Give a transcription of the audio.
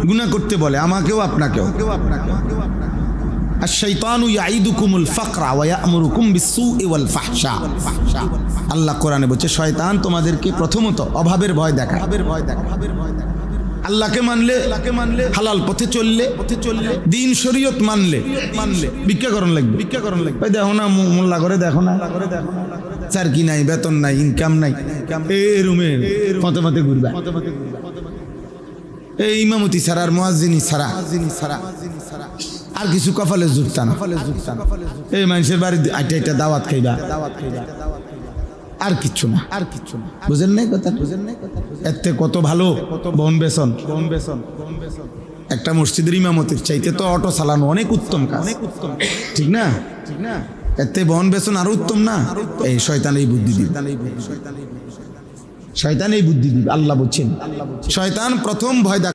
গুনাহ করতে বলে আমাকেও আপনাকেও। আশ-শাইতানু ইয়াইদুকুমুল ফাকরা ওয়া ইয়া'মুরুকুম বিস-সুই ওয়াল ফাহশা। আল্লাহ কোরআনে বলছে শয়তান তোমাদেরকে প্রথমত অভাবের ভয় দেখায়। আল্লাহকে মানলে হালাল পথে চললে দিন শরীয়ত মানলে ভিক্ষাকরণ লাগবে। ভাই দেখো না মোল্লা করে দেখো না চারকি নাই, বেতন নাই, ইনকাম নাই, এই রুমে পথে পথে ঘুরবা। এই ইমামতি ছাড়া আর মুয়াজ্জিনি ছাড়া আর কিছু কপালে জুটতা না। এই মানুষের বাড়ি আইটা দাওয়াত খাইবা, আর কিচ্ছু না। বুঝেন নাই কথা? এতে কত ভালো বন বেসন। একটা মসজিদের ইমামতির চাইতে তো অটো চালানো অনেক উত্তম কাজ, ঠিক না? এতে বন বেসন আরো উত্তম না? এই শয়তান এই বুদ্ধি দিবে, শয়তান এই বুদ্ধি দিবে। আল্লাহ বলছেন শয়তান প্রথম ভয়